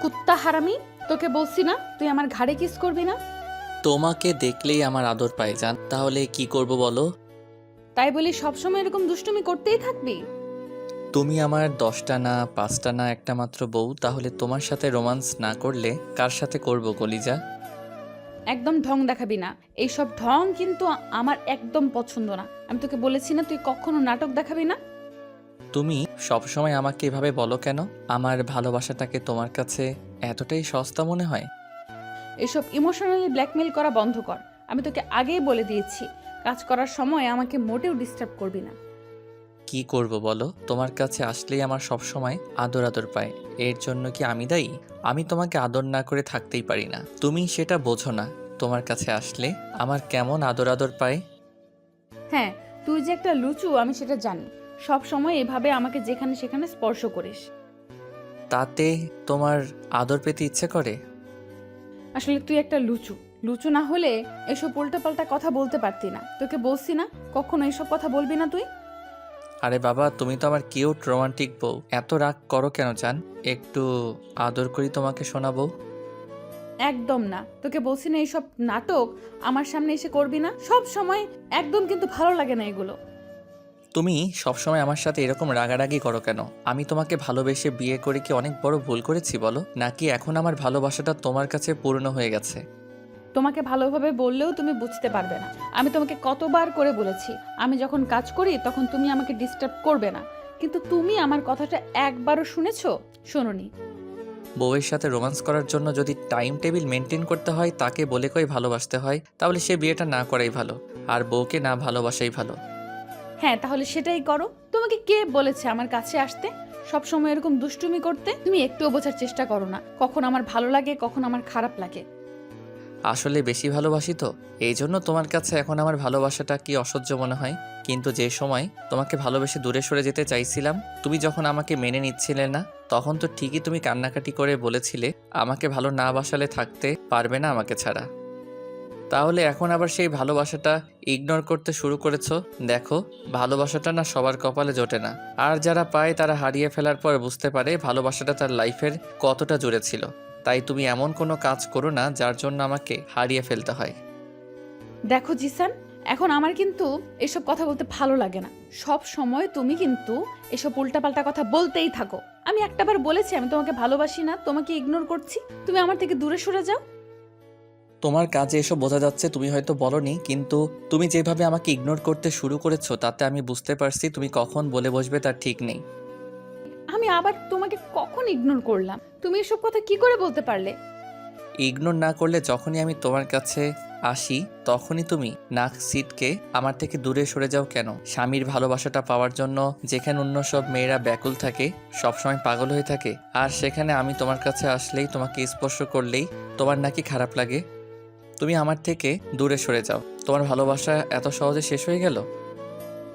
কুত্তা হারামি, তোকে বলছি না তুই আমার ঘাড়ে কিস করবি না? তোমাকে দেখলেই আমার আদর পায় জান, তাহলে কি করব বলো? তাই বলি সবসময় এরকম দুষ্টুমি করতেই থাকবি? তুমি আমার 10টা না 5টা না একটা মাত্র বউ, তাহলে তোমার সাথে রোমান্স না করলে কার সাথে করব কলিজা? একদম ঢং দেখাবি না, এইসব ঢং কিন্তু আমার একদম পছন্দ না। আমি তোকে বলেছি না তুই কখনো নাটক দেখাবি না। তুমি সবসময় আমাকে এভাবে বলো কেন? আমার ভালোবাসাটাকে তোমার কাছে এতটাই সস্তা মনে হয়? এসব ইমোশনালি ব্ল্যাকমেল করা বন্ধ কর। আমি তোকে আগেই বলে দিয়েছি, কাজ করার সময় আমাকে মোটেও ডিস্টার্ব করবি না। কি করব বলো? তোমার কাছে আসলেই আমার সব সময় আদর আদর পায়। এর জন্য কি আমি দায়ী? আমি তোমাকে আদর না করে থাকতেই পারি না, তুমি সেটা বোঝো না। তোমার কাছে আসলে আমার কেমন আদর আদর পায়। হ্যাঁ, তুই যে একটা লুচু আমি সেটা জানি। সব সময় এভাবে আমাকে যেখানে সেখানে স্পর্শ করিস। তাতে তোমার আদর পেতে ইচ্ছে করে? আসলে তুই একটা লুচু। লুচু না হলে এসব উল্টাপাল্টা কথা বলতে পারতি না। তোকে বলছি না কখনো এসব কথা বলবি না তুই। আরে বাবা, তুমি তো আমার কিউট রোমান্টিক বউ, এত রাগ করো কেন জান? একটু আদর করি তোমাকে শোনাবো। একদম না, তোকে বলছি না এইসব নাটক আমার সামনে এসে করবি না সব সময়। একদম কিন্তু ভালো লাগে না এগুলো। তুমি সবসময় আমার সাথে এরকম রাগারাগি করো কেন? আমি তোমাকে ভালোবেসে বিয়ে করে কি অনেক বড় ভুল করেছি বলো? নাকি এখন আমার ভালোবাসাটা তোমার কাছে পূর্ণ হয়ে গেছে? তোমাকে ভালোভাবে বললেও তুমি বুঝতে পারবে না। আমি তোমাকে কতবার করে বলেছি আমি যখন কাজ করি তখন তুমি আমাকে ডিস্টার্ব করবে না, কিন্তু তুমি আমার কথাটা একবারও শুনেছো? শোনোনি। বউয়ের সাথে রোমান্স করার জন্য যদি টাইম টেবিল মেনটেন করতে হয়, তাকে বলে কই ভালোবাসতে হয়, তাহলে সে বিয়েটা না করাই ভালো, আর বউকে না ভালোবাসাই ভালো। হ্যাঁ, তাহলে সেটাই করো। তোমাকে কে বলেছে আমার কাছে আসতে, সব সময় এরকম দুষ্টুমি করতে? তুমি একটুও বোঝার চেষ্টা করো না, কখন আমার ভালো লাগে কখন আমার খারাপ লাগে। আসলে বেশি ভালোবাসি তো, এই জন্য তোমার কাছে এখন আমার ভালোবাসাটা কি অসহ্য মনে হয়। কিন্তু যে সময় তোমাকে ভালোবেসে দূরে সরে যেতে চাইছিলাম, তুমি যখন আমাকে মেনে নিচ্ছিলে না, তখন তো ঠিকই তুমি কান্নাকাটি করে বলেছিলে আমাকে ভালো না বাসালে থাকতে পারবে না আমাকে ছাড়া। তাহলে এখন আবার সেই ভালোবাসাটা ইগনোর করতে শুরু করেছো। দেখো, ভালোবাসাটা না সবার কপালে জোটে না, আর যারা পায় তারা হারিয়ে ফেলার পর বুঝতে পারে ভালোবাসাটা তার লাইফের কতটা জুড়ে ছিল। তাই তুমি এমন কোনো কাজ করো না যার জন্য আমাকে হারিয়ে ফেলতে হয়। দেখো জিসান, এখন আমার কিন্তু এসব কথা বলতে ভালো লাগে না। সব সময় তুমি কিন্তু এসব উল্টাপাল্টা কথা বলতেই থাকো। আমি একটাবার বলেছি আমি তোমাকে ভালোবাসি না, তোমাকে ইগনোর করছি, তুমি আমার থেকে দূরে সরে যাও। তোমার কাজে এসব বোঝা যাচ্ছে, তুমি হয়তো বলনি, কিন্তু তুমি যেভাবে আমাকে ইগনোর করতে শুরু করেছো তাতে আমি বুঝতে পারছি তুমি কখন বলে বসবে তার ঠিক নেই। আমি আবার তোমাকে কখন ইগনোর করলাম? তুমি এসব কথা কি করে বলতে পারলে? ইগনোর না করলে যখনই আমি তোমার কাছে আসি তখনই তুমি নাক সিটকে আমার থেকে দূরে সরে যাও কেন? স্বামীর ভালোবাসাটা পাওয়ার জন্য যেখানে অন্য সব মেয়েরা ব্যাকুল থাকে, সবসময় পাগল হয়ে থাকে, আর সেখানে আমি তোমার কাছে আসলেই, তোমাকে স্পর্শ করলেই তোমার নাকি খারাপ লাগে। তুমি আমার থেকে দূরে সরে যাও, তোমার ভালোবাসা এত সহজে শেষ হয়ে গেল?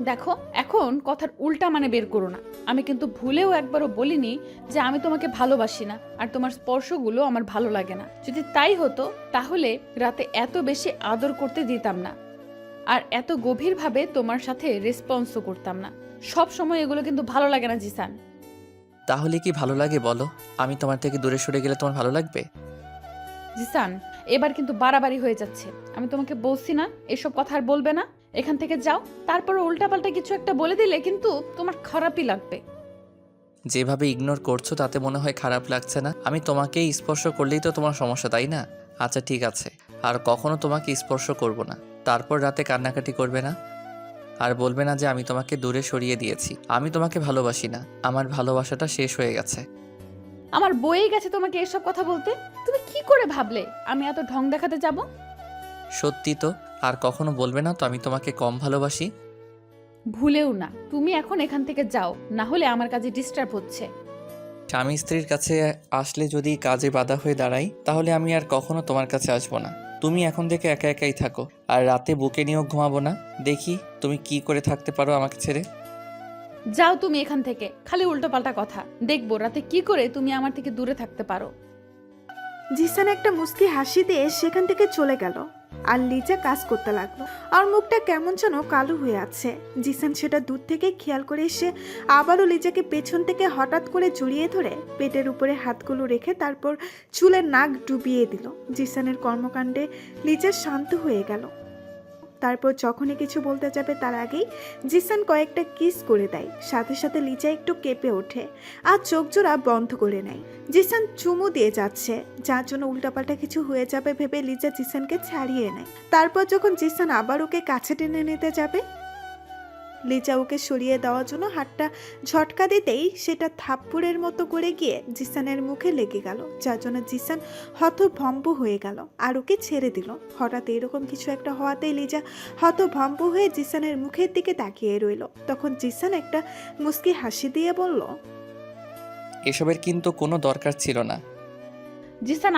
দেখো, এখন কথার উল্টা মানে বের করো না। আমি কিন্তু ভুলেও একবারও বলিনি যে আমি তোমাকে ভালোবাসি না আর তোমার স্পর্শগুলো আমার ভালো লাগে না। যদি তাই হতো তাহলে রাতে এত বেশি আদর করতে দিতাম না, আর এত গভীরভাবে তোমার সাথে রেসপন্সও করতাম না। সব সময় এগুলো কিন্তু ভালো লাগে না জিসান। তাহলে কি ভালো লাগে বলো? আমি তোমার থেকে দূরে সরে গেলে তোমার ভালো লাগবে? জিসান, এবার কিন্তু বাড়াবাড়ি হয়ে যাচ্ছে। আমি তোমাকে বলছি না এসব কথা আর বলবে না, এখান থেকে যাও। তারপরে উল্টাপাল্টা কিছু একটা বলে দিলে কিন্তু তোমার খারাপই লাগবে। যেভাবে ইগনোর করছো তাতে মনে হয় খারাপ লাগছে না? আমি তোমাকেই স্পর্শ করলেই তো তোমার সমস্যা, তাই না? আচ্ছা ঠিক আছে, আর কখনো তোমাকে স্পর্শ করব না। তারপর রাতে কান্নাকাটি করবে না, আর বলবে না যে আমি তোমাকে দূরে সরিয়ে দিয়েছি। আমি তোমাকে ভালোবাসি না, আমার ভালোবাসাটা শেষ হয়ে গেছে। আমার বইয়ে গেছে তোমাকে এসব কথা বলতে। তুমি কি করে ভাবলে আমি এত ঢং দেখাতে যাব? সত্যি তো? আর কখনো বলবে না তো আমি তোমাকে কম ভালোবাসি? ভুলেও না। তুমি এখন এখান থেকে যাও, না হলে আমার কাজে ডিস্টার্ব হচ্ছে। স্বামী স্ত্রীর কাছে আসলে যদি কাজে বাধা হয়ে দাঁড়াই, তাহলে আমি আর কখনো তোমার কাছে আসবো না। তুমি এখন থেকে একা একাই থাকো, আর রাতে বুকে নিয়েও ঘুমাবো না। দেখি তুমি কি করে থাকতে পারো আমাকে ছেড়ে। যাও তুমি এখান থেকে, খালি উল্টোপাল্টা কথা। দেখবো রাতে কি করে তুমি আমার থেকে দূরে থাকতে পারো। জিসান একটা মুচকি হাসি দিয়ে সেখান থেকে চলে গেল। আর লিজা কাজ করতে লাগলো। আর মুখটা কেমন যেন কালো হয়ে আছে। জিসান সেটা দূর থেকে খেয়াল করে এসে আবারও লিজাকে পেছন থেকে হঠাৎ করে জড়িয়ে ধরে পেটের উপরে হাতগুলো রেখে তারপর চুলে নাক ডুবিয়ে দিল। জিসানের কর্মকাণ্ডে লিজা শান্ত হয়ে গেল। তারপর যখনই কিছু বলতে যাবে তার আগেই জিসান কয়েকটা কিস করে দেয়। সাথে সাথে লিজা একটু কেঁপে ওঠে আর চোখ জোড়া বন্ধ করে নেয়। জিসান চুমু দিয়ে যাচ্ছে, যার জন্য উল্টাপাল্টা কিছু হয়ে যাবে ভেবে লিজা জিসানকে ছাড়িয়ে নেয়। তারপর যখন জিসান আবার ওকে কাছে টেনে নিতে যাবে, লিজা ওকে সরিয়ে দেওয়ার জন্য হাতটা ঝটকা দিতেই সেটা থাপ্পড়ের মতো করে গিয়ে জিসানের মুখে লেগে গেল, যার জন্য জিসান হতভম্ব হয়ে গেল আর ওকে ছেড়ে দিল। হঠাৎ এরকম কিছু একটা হওয়াতেই লিজা হতভম্ব হয়ে জিসানের মুখের দিকে তাকিয়ে রইল। তখন জিসান একটা মুচকি হাসি দিয়ে বলল, এসবের কিন্তু কোনো দরকার ছিল না। জিসান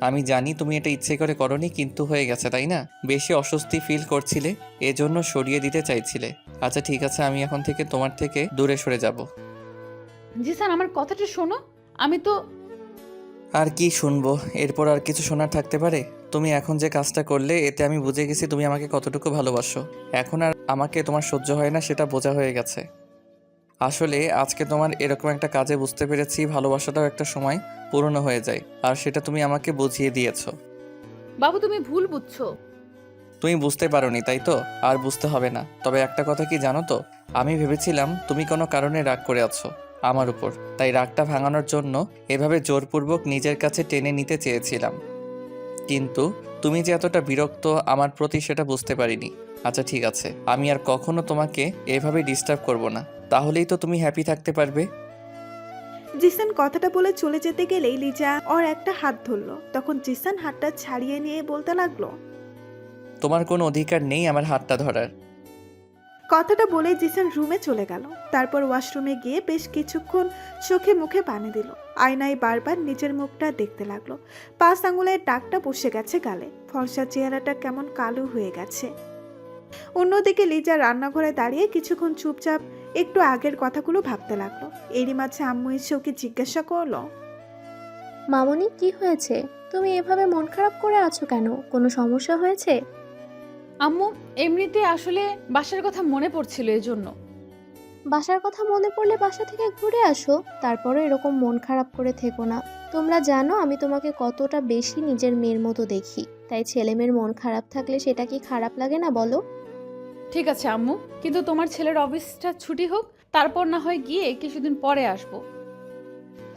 আমি জানি তুমি এটা ইচ্ছে করে করনি, কিন্তু হয়ে গেছে তাই না? বেশি অস্বস্তি ফিল করছিলে, এজন্য সরিয়ে দিতে চাইছিলে। আচ্ছা ঠিক আছে, আমি এখন থেকে তোমার থেকে দূরে সরে যাব। জিসান আমার কথাটা শোনো। আর কি শুনবো? এরপর আর কিছু শোনার থাকতে পারে? তুমি এখন যে কাজটা করলে এতে আমি বুঝে গেছি তুমি আমাকে কতটুকু ভালোবাসো। এখন আর আমাকে তোমার সহ্য হয় না, সেটা বোঝা হয়ে গেছে। আসলে আজকে তোমার এরকম একটা কাজে বুঝতে পেরেছি ভালোবাসাটাও একটা সময় পুরনো হয়ে যায়, আর সেটা তুমি আমাকে বুঝিয়ে দিয়েছো। বাবু তুমি ভুল বুঝছো। তুমি বুঝতে পারোনি তাই তো, আর বুঝতে হবে না। তবে একটা কথা কি জানো তো, আমি ভেবেছিলাম তুমি কোনো কারণে রাগ করে আছো আমার উপর, তাই রাগটা ভাঙানোর জন্য এভাবে জোরপূর্বক নিজের কাছে টেনে নিতে চেয়েছিলাম। কিন্তু তুমি যে এতটা বিরক্ত আমার প্রতি সেটা বুঝতে পারিনি। আচ্ছা ঠিক আছে, আমি আর কখনো তোমাকে এভাবে ডিস্টার্ব করব না, তাহলেই তো তুমি হ্যাপি থাকতে পারবে। জিসান কথাটা বলে চলে যেতে গেলেই লিজা ওর একটা হাত ধরলো। তখন জিসান হাতটা ছাড়িয়ে নিয়ে বলতে লাগলো, তোমার কোনো অধিকার নেই আমার হাতটা ধরার। কথাটা বলে জিসান রুমে চলে গেল। তারপর ওয়াশরুমে গিয়ে বেশ কিছুক্ষণ চোখে মুখে পানি দিল। আয়নায় বারবার নিজের মুখটা দেখতে লাগলো। 5 আঙুলের দাগটা বসে গেছে গালে, ফর্সা চেহারাটা কেমন কালো হয়ে গেছে। অন্যদিকে লিজা রান্নাঘরে দাঁড়িয়ে কিছুক্ষণ চুপচাপ একটু আগের কথাগুলো ভাবতে লাগলো। এরই মাঝে আম্মু এসে ওকে জিজ্ঞাসা করলো, মামনি কি হয়েছে? তুমি এভাবে মন খারাপ করে আছো কেন? কোনো সমস্যা হয়েছে? আম্মু এমনিতে আসলে বাসার কথা মনে পড়ছিল এজন্য। বাসার কথা মনে পড়লে বাসা থেকে ঘুরে আসো, তারপরে এরকম মন খারাপ করে থেকো না। তোমরা জানো আমি তোমাকে কতটা বেশি নিজের মেয়ের মতো দেখি, তাই ছেলে মেয়ের মন খারাপ থাকলে সেটা কি খারাপ লাগে না বলো? ঠিক আছে আম্মু, কিন্তু তোমার ছেলের অফিসটা ছুটি হোক, তারপর না হয় গিয়ে কিছুদিন পরে আসবো।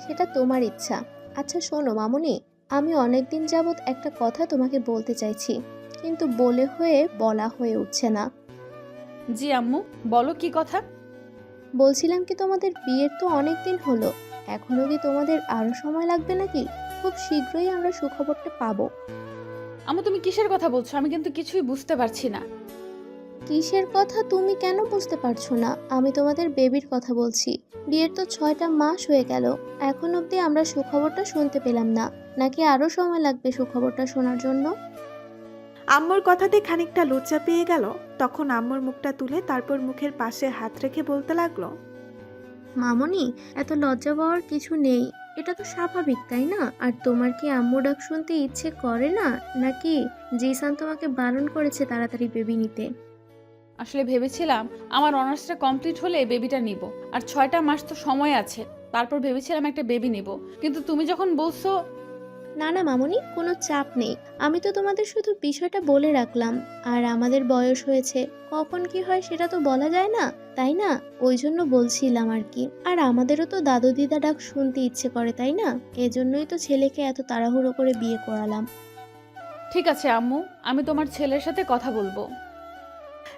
সেটা তোমার ইচ্ছা। আচ্ছা শোনো মামনি, আমি অনেকদিন যাবৎ একটা কথা তোমাকে বলতে চাইছি, কিন্তু বলা হয়ে উঠছে না। জি আম্মু, বলো কি কথা। বলছিলাম কি, তোমাদের বিয়ের তো অনেক দিন হলো, এখনো কি তোমাদের আরো সময় লাগবে নাকি? খুব শীঘ্রই আমরা সুখবরটা পাবো। আম্মু তুমি কিসের কথা বলছো? আমি কিন্তু কিছুই বুঝতে পারছি না। কিসের কথা তুমি কেন বুঝতে পারছো না? আমি তোমাদের বেবির কথা বলছি। বিয়ের তো 6টা মাস হয়ে গেল, এখন অবধি আমরা সুখবরটা শুনতে পেলাম না। নাকি আরো সময় লাগবে সুখবরটা শোনার জন্য? আম্মুর কথাতে খানিকটা লজ্জা পেয়ে গেল। তখন আম্মুর মুখটা তুলে তারপর মুখের পাশে হাত রেখে বলতে লাগলো, মামনি, এত লজ্জা পাওয়ার কিছু নেই, এটা তো স্বাভাবিক তাই না? আর তোমার কি আম্মু ডাক শুনতে ইচ্ছে করে না, নাকি জিসান তোমাকে বারণ করেছে তাড়াতাড়ি বেবি নিতে? আসলে ভেবেছিলাম আমার অনার্সটা কমপ্লিট হলে বেবিটা নিব, আর 6টা মাস তো সময় আছে, তারপর ভেবেছিলাম একটা বেবি নিব। কিন্তু তুমি যখন বলছো। না না মামনি, কোনো চাপ নেই। আমি তো তোমাদের শুধু বিষয়টা বলে রাখলাম। আর আমাদের বয়স হয়েছে, কখন কি হয় সেটা তো বলা যায় না, তাই না? ওই জন্য বলছিলাম আর কি। আর আমাদেরও তো দাদু দিদা ডাক শুনতে ইচ্ছে করে, তাই না? এজন্যই তো ছেলেকে এত তাড়াহুড়ো করে বিয়ে করালাম। ঠিক আছে আম্মু, আমি তোমার ছেলের সাথে কথা বলবো।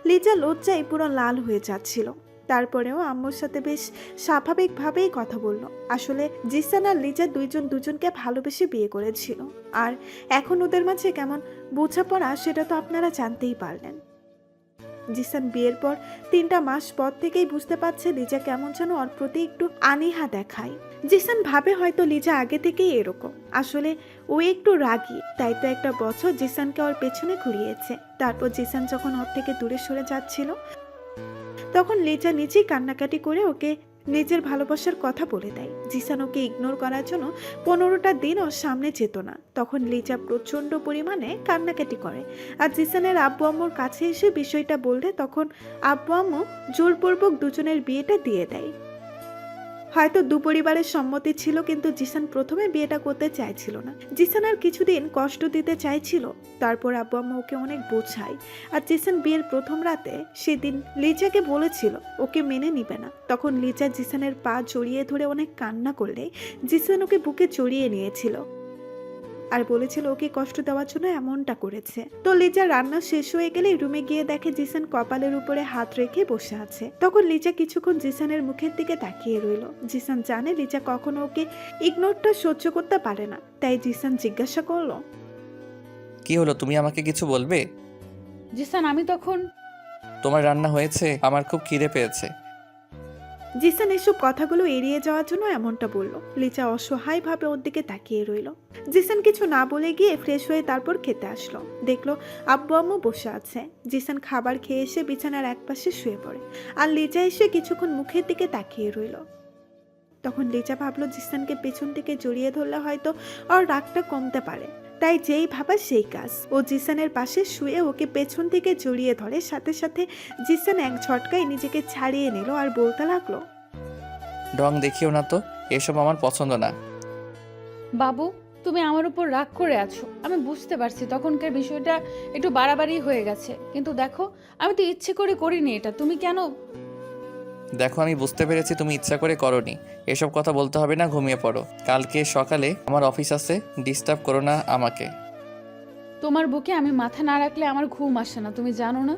লিজা লজ্জায় পুরো লাল হয়ে যাচ্ছিল। তারপরেও আম্মুর সাথে বেশ স্বাভাবিকভাবেই কথা বলল। আসলে জিসান আর লিজা দুজনকে ভালোবেসে বিয়ে করেছিল, আর এখন ওদের মাঝে কেমন বোঝাপড়া সেটা তো আপনারা জানতেই পারলেন। জিসান বিয়ের পর 3টা মাস পর থেকেই বুঝতে পারছে লিজা কেমন যেন ওর প্রতি একটু আনিহা দেখায়। জিসান ভাবে হয়তো লিজা আগে থেকেই এরকম। আসলে ও একটু রাগী, তাই তো একটা বছর জিসানকে ওর পেছনে ঘুরিয়েছে। তারপর জিসান যখন ওর থেকে দূরে সরে যাচ্ছিল, তখন লিজা নিজেই কান্নাকাটি করে ওকে নিজের ভালোবাসার কথা বলে দেয়। জিসান ওকে ইগনোর করার জন্য 15টা দিন ওর সামনে যেত না। তখন লিজা প্রচন্ড পরিমাণে কান্নাকাটি করে, আর জিসানের আব্বু আম্মুর কাছে এসে বিষয়টা বললে তখন আব্বু আম্মু জোরপূর্বক দুজনের বিয়েটা দিয়ে দেয়। হয়তো দুপরিবারের সম্মতি ছিল, কিন্তু জিসান প্রথমে বিয়েটা করতে চাইছিল না। জিসান আর কিছুদিন কষ্ট দিতে চাইছিল, তারপর আব্বু আম্মু ওকে অনেক বোঝায়। আর জিসান বিয়ের প্রথম রাতে সেদিন লিজাকে বলেছিল ওকে মেনে নিবে না। তখন লিজা জিসানের পা জড়িয়ে ধরে অনেক কান্না করলে জিসান ওকে বুকে জড়িয়ে নিয়েছিল আর বলেছিল ওকে কষ্ট দেওয়ার জন্য এমনটা করেছে। তো লিজা রান্না শেষ হয়ে গেলে রুমে গিয়ে দেখে জিসান কপালের উপরে হাত রেখে বসে আছে। তখন লিজা কিছুক্ষণ জিসানের মুখের দিকে তাকিয়ে রইল। জিসান জানে লিজা কখনো ওকে ইগনোরটা সহ্য করতে পারে না, তাই জিসান জিজ্ঞাসা করলো, কি হলো, তুমি আমাকে কিছু বলবে? জিসান আমি তখন তোমার রান্না হয়েছে? আমার খুব খিদে পেয়েছে। জিসান এসব কথাগুলো এড়িয়ে যাওয়ার জন্য এমনটা বলল। লিজা অসহায়ভাবে ওর দিকে তাকিয়ে রইল। জিসান কিছু না বলে গিয়ে ফ্রেশ হয়ে তারপর খেতে আসলো। দেখলো আব্বু আম্মু বসে আছে। জিসান খাবার খেয়ে এসে বিছানার একপাশে শুয়ে পড়ে, আর লিজা এসে কিছুক্ষণ মুখের দিকে তাকিয়ে রইল। তখন লিজা ভাবলো জিসানকে পেছন থেকে জড়িয়ে ধরলে হয়তো ওর রাগটা কমতে পারে, তাই যেই ভাবা সেই কাজ। ও জিসানের পাশে শুয়ে ওকে পেছন থেকে জড়িয়ে ধরে, সাথে সাথে জিসান এক ঝটকায় নিজেকে ছাড়িয়ে নিল আর বলতে লাগলো, ঢং দেখিও না তো, এসব আমার পছন্দ না। বাবু তুমি আমার উপর রাগ করে আছো, আমি বুঝতে পারছি তখনকার বিষয়টা একটু বাড়াবাড়ি হয়ে গেছে, কিন্তু দেখো আমি তো ইচ্ছে করে করিনি এটা, তুমি কেন? দেখো, আমি বুঝতে পেরেছি তুমি ইচ্ছা করে করনি। এসব কথা বলতে হবে না, ঘুমিয়ে পড়ো। কালকে সকালে আমার অফিস আছে, ডিস্টার্ব করো না আমাকে। তোমার বুকে আমি মাথা না রাখলে আমার ঘুম আসে না, তুমি জানো না?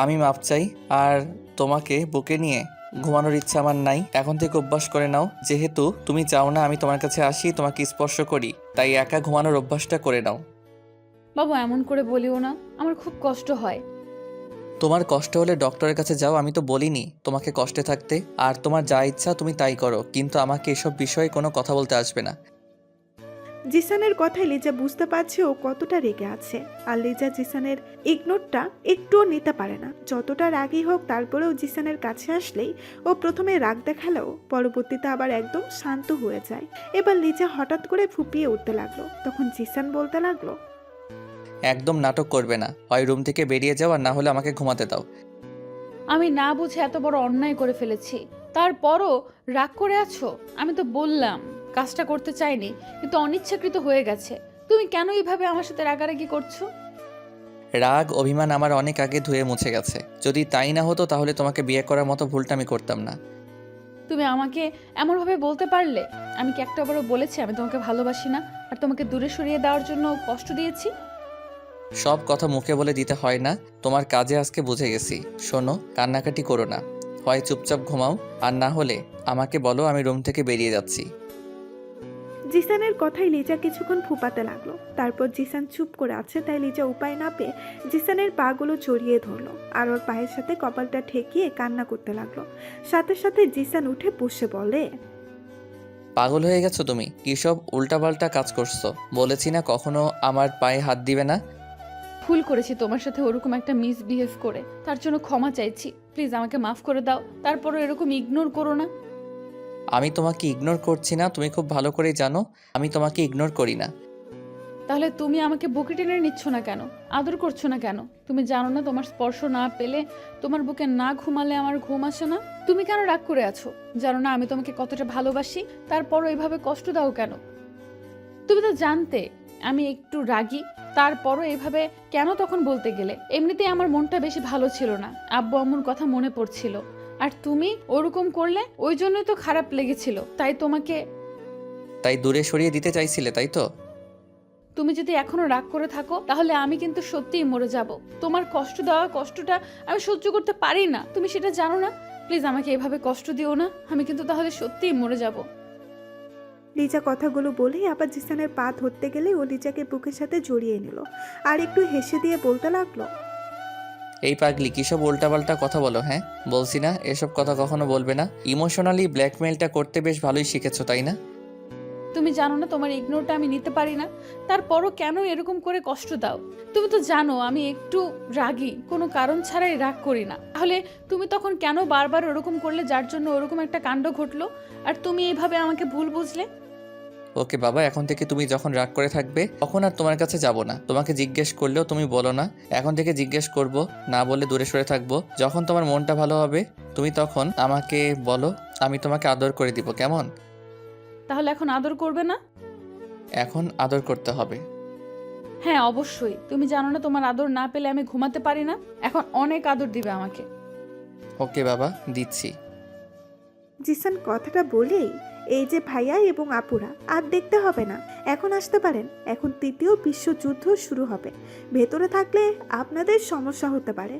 আমি মাপ চাই, আর তোমাকে বুকে নিয়ে ঘুমানোর ইচ্ছা আমার নাই। এখন থেকে অভ্যাস করে নাও। যেহেতু তুমি চাও না আমি তোমার কাছে আসি, তোমাকে স্পর্শ করি, তাই একা ঘুমানোর অভ্যাসটা করে নাও। বাবু এমন করে বলিও না, আমার খুব কষ্ট হয়। তোমার কষ্ট হলে ডক্টরের কাছে যাও, আমি তো বলিনি তোমাকে কষ্টে থাকতে। আর তোমার যা ইচ্ছা তুমি তাই করো, কিন্তু আমাকে এসব বিষয়ে কোনো কথা বলতে আসবে না। জিসানের কথায় লিজা বুঝতে পারছে ও কতটা রেগে আছে। আর লিজা জিসানের ইগনোরটা একটুও নিতে পারে না। যতটা রাগই হোক, তারপরেও জিসানের কাছে আসলেই ও প্রথমে রাগ দেখালেও পরবর্তীতে আবার একদম শান্ত হয়ে যায়। এবার লিজা হঠাৎ করে ফুপিয়ে উঠতে লাগলো। তখন জিসান বলতে লাগলো, একদম নাটক করবে না, হয় রুম থেকে বেরিয়ে যাও, আর না হলে আমাকে ঘুমাতে দাও। আমি না বুঝে এত বড় অন্যায় করে ফেলেছি, তারপরও রাগ করে আছো? আমি তো বললাম কাজটা করতে চাইনি, কিন্তু অনিচ্ছাকৃত হয়ে গেছে। তুমি কেন এইভাবে আমার সাথে রাগারাগি করছো? রাগ অভিমান আমার অনেক আগে ধুয়ে মুছে গেছে। যদি তাই না হতো তাহলে তোমাকে বিয়ে করার মতো ভুলটা আমি করতাম না। তুমি আমাকে এমনভাবে বলতে পারলে? আমি কি একটাবারও বলেছি আমি তোমাকে ভালোবাসি না আর তোমাকে দূরে সরিয়ে দেওয়ার জন্য কষ্ট দিয়েছি? সব কথা মুখে বলে দিতে হয় না, তোমার কাজে আজকে বুঝে গেছি। শোনো, কান্নাকাটি করো না, হয় চুপচাপ ঘুমাও, আর না হলে আমাকে বলো, আমি রুম থেকে বেরিয়ে যাচ্ছি। জিসানের কথায় লিজা কিছুক্ষণ ফুপাতে লাগলো। তারপর জিসান চুপ করে আছে, তাই লিজা উপায় না পেয়ে জিসানের পাগুলো জড়িয়ে ধরলো আর ওর পায়ের সাথে কপালটা ঠেকিয়ে কান্না করতে লাগলো। সাথে সাথে জিসান উঠে বসে বলে, পাগল হয়ে গেছো তুমি? কী সব উল্টাপাল্টা কাজ করছো? বলেছি না কখনো আমার পায়ে হাত দিবে না। ভুল করেছি তোমার সাথে ওরকম একটা মিসবিহেভ করে, তার জন্য ক্ষমা চাইছি। প্লিজ আমাকে মাফ করে দাও, তারপরও এরকম ইগনোর করো না। আমি তোমাকে ইগনোর করছি না, তুমি খুব ভালো করেই জানো আমি তোমাকে ইগনোর করি না। তাহলে তুমি আমাকে বুকে টেনে নিচ্ছ না কেন? আদর করছো না কেন? তুমি জানো না তোমার স্পর্শ না পেলে, তোমার বুকে না ঘুমালে আমার ঘুম আসে না? তুমি কেন রাগ করে আছো? জানো না আমি তোমাকে কতটা ভালোবাসি, তারপরও এভাবে কষ্ট দাও কেন? তুমি তো জানতে আমি একটু রাগী, তারপরও এভাবে কেন তখন বলতে গেলে? এমনিতেই আমার মনটা বেশি ভালো ছিল না, আব্বু আম্মুর কথা মনে পড়ছিল, আর তুমি ওরকম করলে ওই জন্যই তো খারাপ লেগেছিল, তাই দূরে সরিয়ে দিতে চাইছিলে, তাই তো? তুমি যদি এখনো রাগ করে থাকো তাহলে আমি কিন্তু সত্যিই মরে যাব। তোমার কষ্ট দেওয়া কষ্টটা আমি সহ্য করতে পারি না, তুমি সেটা জানো না? প্লিজ আমাকে এভাবে কষ্ট দিও না, আমি কিন্তু তাহলে সত্যিই মরে যাব। লিজা কথাগুলো বলেই আবার জিসানের পা ধরতে গেলে ও লিজাকে বুকের সাথে জড়িয়ে নিল আর একটু হেসে দিয়ে বলতে লাগলো, এই পাগলি কী সব উল্টাপাল্টা কথা বলো? হ্যাঁ, বলছি না এসব কথা কখনো বলবে না। ইমোশনালি ব্ল্যাকমেলটা করতে বেশ ভালোই শিখেছো, তাই না? তুমি জানো না তোমার ইগনোরটা আমি নিতে পারি না, তারপরও কেন এরকম করে কষ্ট দাও? তুমি তো জানো আমি একটু রাগী, কোনো কারণ ছাড়াই রাগ করি না। তাহলে তুমি তখন কেন বারবার ওরকম করলে যার জন্য ওরকম একটা কাণ্ড ঘটলো, আর তুমি এইভাবে আমাকে ভুল বুঝলে? ওকে বাবা, এখন থেকে তুমি যখন রাগ করে থাকবে তখন আর তোমার কাছে যাব না। তোমাকে জিজ্ঞেস করলেও তুমি বলো না, এখন থেকে জিজ্ঞেস করব, না বলে দূরে সরে থাকবো। যখন তোমার মনটা ভালো হবে তুমি তখন আমাকে বলো, আমি তোমাকে আদর করে দিব, কেমন? তাহলে এখন আদর করবে না? এখন আদর করতে হবে। হ্যাঁ অবশ্যই, তুমি জানো না তোমার আদর না পেলে আমি ঘুমাতে পারি না। এখন অনেক আদর দিবে আমাকে। ওকে বাবা, দিচ্ছি। জিসান কথাটা বলেই এই যে ভাইয়া এবং আপুরা আর দেখতে হবে না, এখন আসতে পারেন, এখন তৃতীয় বিশ্বযুদ্ধ শুরু হবে, ভেতরে থাকলে আপনাদের সমস্যা হতে পারে।